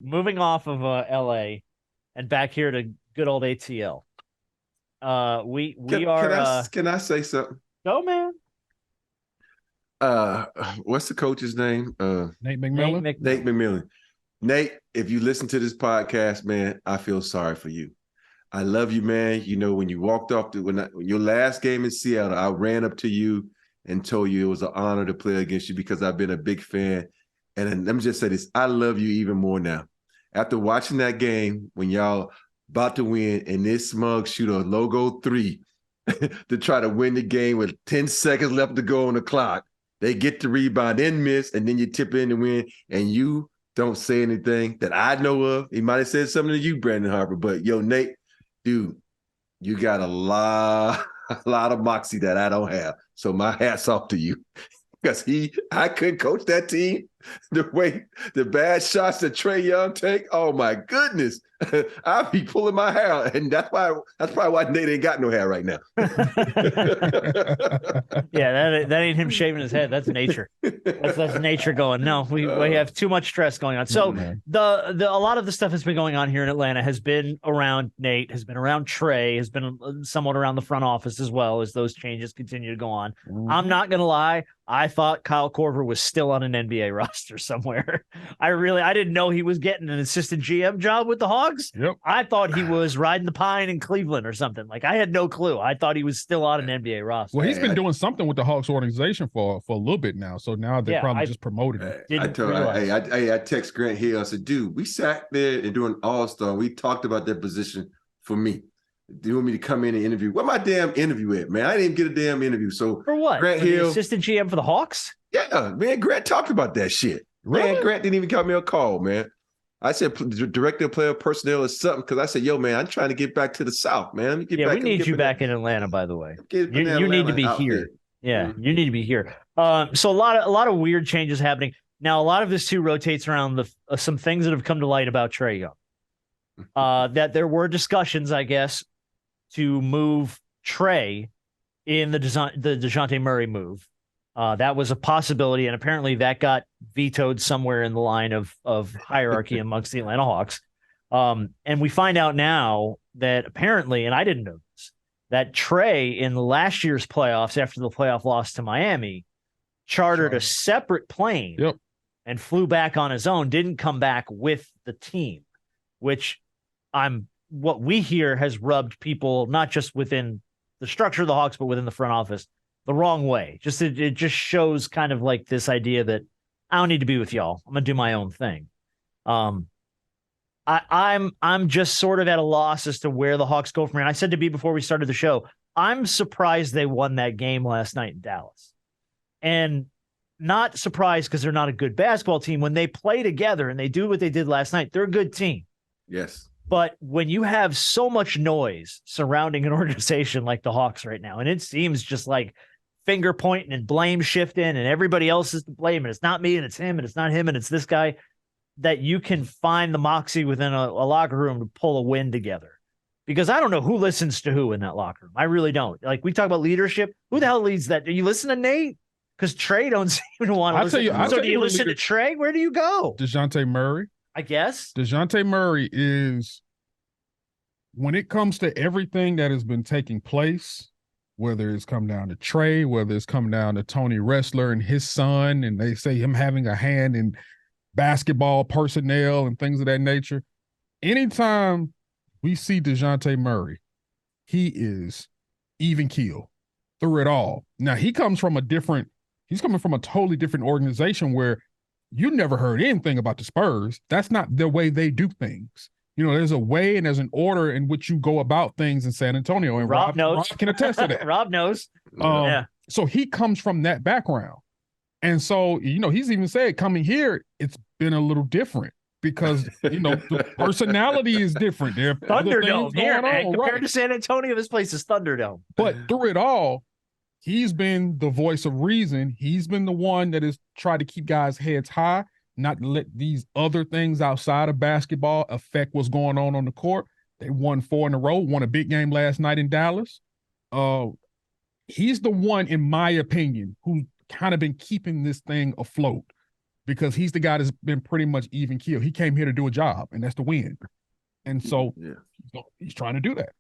moving off of LA and back here to good old ATL. We Can are I say something? go man. Uh, what's the coach's name? Nate Nate McMillan. Nate McMillan. McMillan. Nate, if you listen to this podcast, man, I feel sorry for you. I love you, man. You know, when you walked off when your last game in Seattle, I ran up to you and told you it was an honor to play against you because I've been a big fan. And then, let me just say this: I love you even more now. After watching that game when y'all about to win and this smug shoot a logo three to try to win the game with 10 seconds left to go on the clock. They get the rebound, then miss, and then you tip in to win, and you don't say anything that I know of. He might have said something to you, Brandon Harper, but yo, Nate, dude, you got a lot of moxie that I don't have. So my hat's off to you. Because I couldn't coach that team the way the bad shots that Trey Young take. Oh my goodness, I'll be pulling my hair out, and that's probably why Nate ain't got no hair right now. Yeah, that ain't him shaving his head. That's nature. That's nature going. No, we have too much stress going on. So the a lot of the stuff that's been going on here in Atlanta has been around Nate, has been around Trae, has been somewhat around the front office as well as those changes continue to go on. I'm not gonna lie. I thought Kyle Korver was still on an NBA roster somewhere. I didn't know he was getting an assistant GM job with the Hogs. Yep. I thought he was riding the pine in Cleveland or something. Like, I had no clue. I thought he was still on an NBA roster. Well, he's been doing something with the Hawks organization for a little bit now. So now they probably just promoted him. I text Grant Hill. I said, dude, we sat there and doing All-Star. We talked about that position for me. Do you want me to come in and interview? Where my damn interview at, man? I didn't even get a damn interview. So for what? Grant for Hill, the assistant GM for the Hawks? Yeah, man. Grant talked about that shit. Really? Man, Grant didn't even call me a call, man. I said director of player personnel or something because I said, yo, man, I'm trying to get back to the South, man. We need you back in Atlanta, by the way. You need to be here. Yeah, you need to be here. So a lot of weird changes happening. Now, a lot of this too rotates around some things that have come to light about Trey Young. That there were discussions, I guess, to move Trae in the Dejounte Murray move. That was a possibility, and apparently that got vetoed somewhere in the line of hierarchy amongst the Atlanta Hawks. And we find out now that apparently, and I didn't know this, that Trae in last year's playoffs, after the playoff loss to Miami, chartered a separate plane and flew back on his own, didn't come back with the team, which what we hear has rubbed people, not just within the structure of the Hawks, but within the front office, the wrong way. It just shows kind of like this idea that I don't need to be with y'all. I'm gonna do my own thing. I'm just sort of at a loss as to where the Hawks go from here. And I said to B before we started the show, I'm surprised they won that game last night in Dallas, and not surprised because they're not a good basketball team. When they play together and they do what they did last night, they're a good team. Yes. But when you have so much noise surrounding an organization like the Hawks right now, and it seems just like finger pointing and blame shifting and everybody else is to blame, and it's not me and it's him and it's not him and it's this guy, that you can find the moxie within a locker room to pull a win together. Because I don't know who listens to who in that locker room. I really don't. Like, we talk about leadership. Who the hell leads that? Do you listen to Nate? Because Trae don't seem to want to listen. So do you listen to Trae? Where do you go? Dejounte Murray. I guess. Dejounte Murray is, when it comes to everything that has been taking place, whether it's come down to Trae, whether it's come down to Tony Wrestler and his son, and they say him having a hand in basketball personnel and things of that nature, anytime we see Dejounte Murray, he is even keel through it all. Now, he's coming from a totally different organization where you never heard anything about the Spurs. That's not the way they do things. You know, there's a way and there's an order in which you go about things in San Antonio. And Rob knows. Rob can attest to that. Rob knows. So he comes from that background. And so, you know, he's even said coming here, it's been a little different because, you know, the personality is different. There Thunderdome here, man. Compared to San Antonio, this place is Thunderdome. But through it all, he's been the voice of reason. He's been the one that has tried to keep guys' heads high, not let these other things outside of basketball affect what's going on the court. They won 4 in a row, won a big game last night in Dallas. He's the one, in my opinion, who's kind of been keeping this thing afloat. because he's the guy that's been pretty much even keel. He came here to do a job, and that's to win. And so he's trying to do that.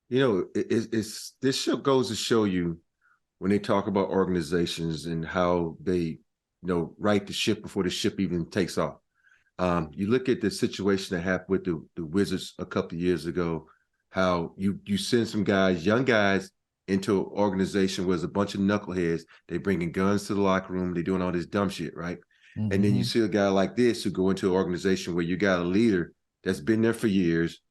You know, it's this show goes to show you when they talk about organizations and how they, right the ship before the ship even takes off. You look at the situation that happened with the Wizards a couple of years ago, how you send some guys, young guys, into an organization where there's a bunch of knuckleheads. They bringing guns to the locker room. They doing all this dumb shit, right? Mm-hmm. And then you see a guy like this who go into an organization where you got a leader that's been there for years,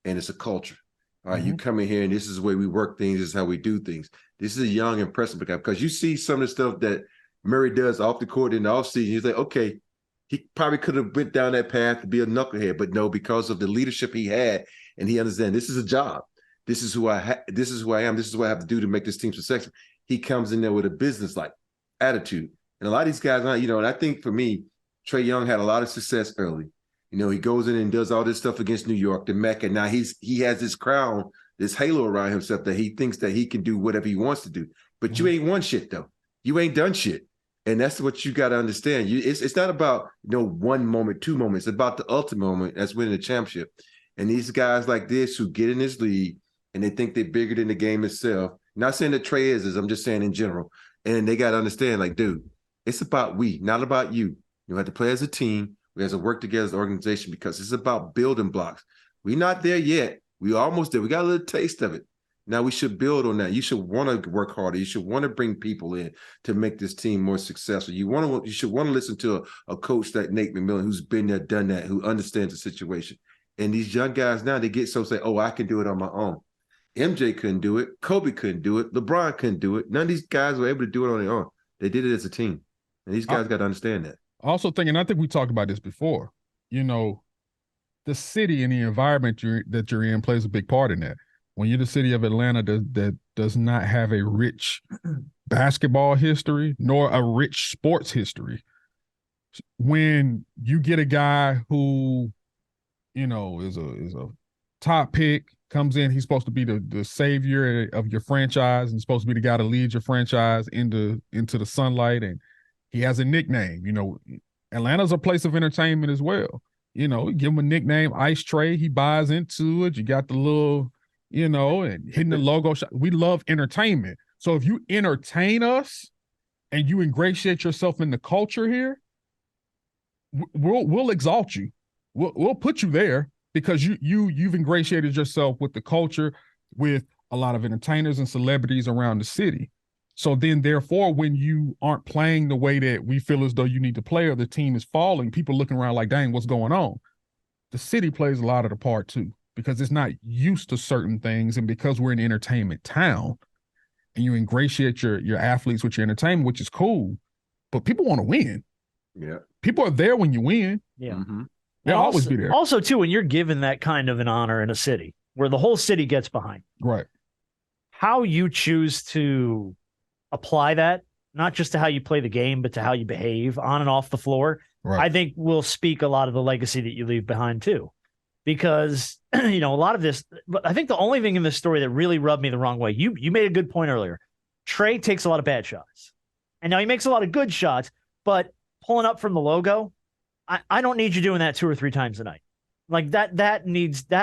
and it's a culture. All right, you come in here, and this is the way we work things. This is how we do things. This is a young, impressive guy, because you see some of the stuff that Murray does off the court in the offseason. You say, okay, he probably could have went down that path to be a knucklehead, but no, because of the leadership he had, and he understands this is a job. This is who this is who I am. This is what I have to do to make this team successful. He comes in there with a business-like attitude. And a lot of these guys, and I think for me, Trey Young had a lot of success early. He goes in and does all this stuff against New York, the Mecca. Now he has this crown, this halo around himself that he thinks that he can do whatever he wants to do. But you ain't won shit, though. You ain't done shit. And that's what you got to understand. It's not about, one moment, two moments. It's about the ultimate moment. That's winning the championship. And these guys like this who get in this league and they think they're bigger than the game itself. Not saying that Trae is, I'm just saying in general. And they got to understand, like, dude, it's about we, not about you. You have to play as a team. We have to work together as an organization because it's about building blocks. We're not there yet. We almost there. We got a little taste of it. Now we should build on that. You should want to work harder. You should want to bring people in to make this team more successful. You should want to listen to a coach like Nate McMillan, who's been there, done that, who understands the situation. And these young guys now, they get so say, oh, I can do it on my own. MJ couldn't do it. Kobe couldn't do it. LeBron couldn't do it. None of these guys were able to do it on their own. They did it as a team. And these guys got to understand that. Also thinking, I think we talked about this before, the city and the environment that you're in plays a big part in that. When you're the city of Atlanta that does not have a rich basketball history nor a rich sports history, when you get a guy who, is a top pick, comes in, he's supposed to be the savior of your franchise and supposed to be the guy to lead your franchise into the sunlight, and he has a nickname. Atlanta's a place of entertainment as well. Give him a nickname, Ice Trae. He buys into it. You got the little, and hitting the logo shot. We love entertainment. So if you entertain us and you ingratiate yourself in the culture here, we'll exalt you. We'll put you there because you've ingratiated yourself with the culture, with a lot of entertainers and celebrities around the city. So then, therefore, when you aren't playing the way that we feel as though you need to play or the team is falling, people looking around like, dang, what's going on? The city plays a lot of the part, too, because it's not used to certain things. And because we're an entertainment town and you ingratiate your athletes with your entertainment, which is cool, but people want to win. Yeah. People are there when you win. Yeah. Mm-hmm. They'll always be there. Also, too, when you're given that kind of an honor in a city where the whole city gets behind, right? How you choose to apply that, not just to how you play the game, but to how you behave on and off the floor, right, I think will speak a lot of the legacy that you leave behind too. Because, a lot of this, I think the only thing in this story that really rubbed me the wrong way, you made a good point earlier. Trae takes a lot of bad shots. And now he makes a lot of good shots, but pulling up from the logo, I don't need you doing that 2 or 3 times a night. Like that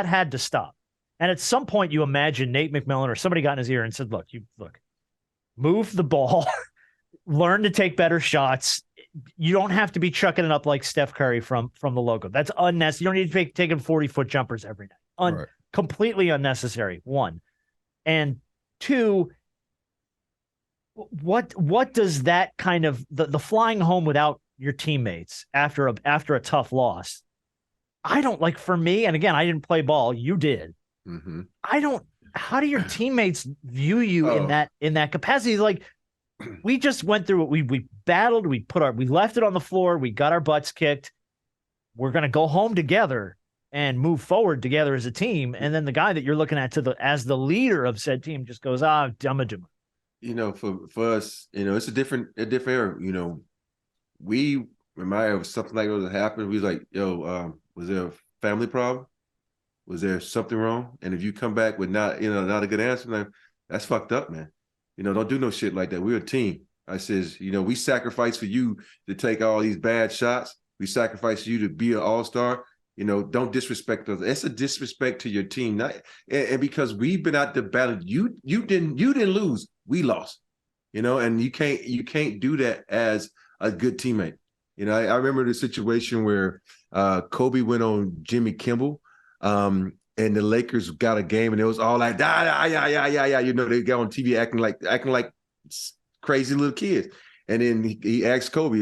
had to stop. And at some point you imagine Nate McMillan or somebody got in his ear and said, look, move the ball, learn to take better shots. You don't have to be chucking it up like Steph Curry from the logo. That's unnecessary. You don't need to be taking 40-foot jumpers every night. Right. Completely unnecessary, 1. And 2, what does that kind of the flying home without your teammates after a tough loss? I don't like, for me, and again, I didn't play ball. You did. Mm-hmm. How do your teammates view you in that capacity? Like, we just went through it. We battled. We left it on the floor. We got our butts kicked. We're going to go home together and move forward together as a team. And then the guy that you're looking at as the leader of said team just goes, dumma. For us, it's a different era. We remind of something like that happened. We was like, was there a family problem? Was there something wrong? And if you come back with not a good answer, then that's fucked up, man. Don't do no shit like that. We're a team. I says, we sacrifice for you to take all these bad shots. We sacrifice for you to be an all-star. Don't disrespect us. It's a disrespect to your team. And because we've been out the battle, you didn't lose. We lost. And you can't do that as a good teammate. I remember the situation where Kobe went on Jimmy Kimmel, and the Lakers got a game, and it was all like, yeah. They got on TV acting like crazy little kids. And then he asked Kobe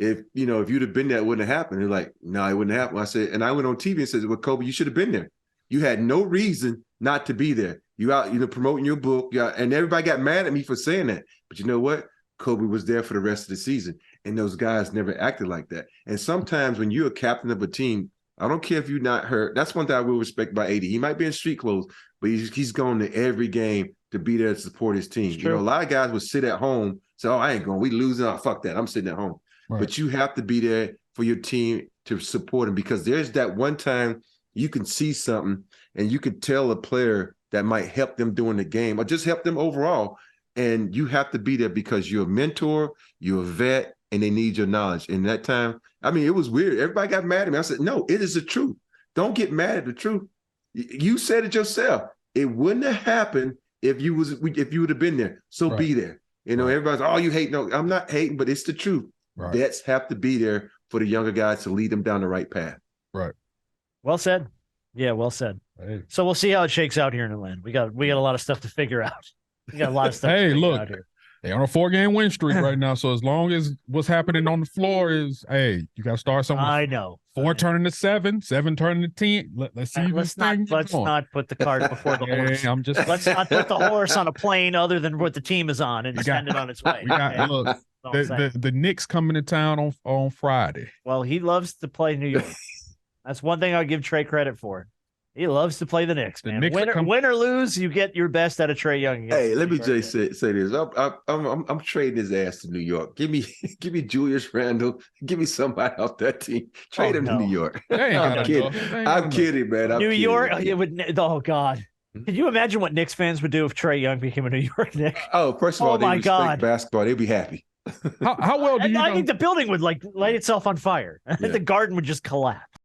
if you'd have been there, it wouldn't have happened. They're like, no, it wouldn't happen. I said, and I went on TV and said, well, Kobe, you should have been there. You had no reason not to be there. You out, promoting your book. And everybody got mad at me for saying that. But you know what? Kobe was there for the rest of the season. And those guys never acted like that. And sometimes when you're a captain of a team, I don't care if you're not hurt. That's one thing I will respect by AD. He might be in street clothes, but he's going to every game to be there to support his team. A lot of guys would sit at home, say, oh, I ain't going. We losing. Oh, fuck that. I'm sitting at home. Right. But you have to be there for your team to support them, because there's that one time you can see something and you can tell a player that might help them during the game or just help them overall. And you have to be there because you're a mentor, you're a vet, and they need your knowledge. And that time, it was weird. Everybody got mad at me. I said, no, it is the truth. Don't get mad at the truth. You said it yourself. It wouldn't have happened if you would have been there. So be there. Everybody's, oh, you hate. No, I'm not hating, but it's the truth. Right. Vets have to be there for the younger guys to lead them down the right path. Right. Well said. Yeah, well said. Hey. So we'll see how it shakes out here in Atlanta. We got a lot of stuff to figure out. We got a lot of stuff to figure out here. They're on a 4-game win streak right now. So as long as what's happening on the floor is, you got to start somewhere. I know. 4 turning to 7, 7 turning to 10. Let's see. Let's not put the cart before the horse. Let's not put the horse on a plane other than what the team is on and send it on its way. Look, the Knicks coming to town on Friday. Well, he loves to play New York. That's one thing I'll give Trae credit for. He loves to play the Knicks, man. Win or lose, you get your best out of Trey Young. Hey, let me just say this. I'm trading his ass to New York. Give me Julius Randle. Give me somebody off that team. Trade him to New York. I'm kidding, man. New York. It would. Oh God. Can you imagine what Knicks fans would do if Trey Young became a New York Knick? Oh, first of all, they respect basketball. They'd be happy. How well do you know? I think the building would light itself on fire. I think the garden would just collapse.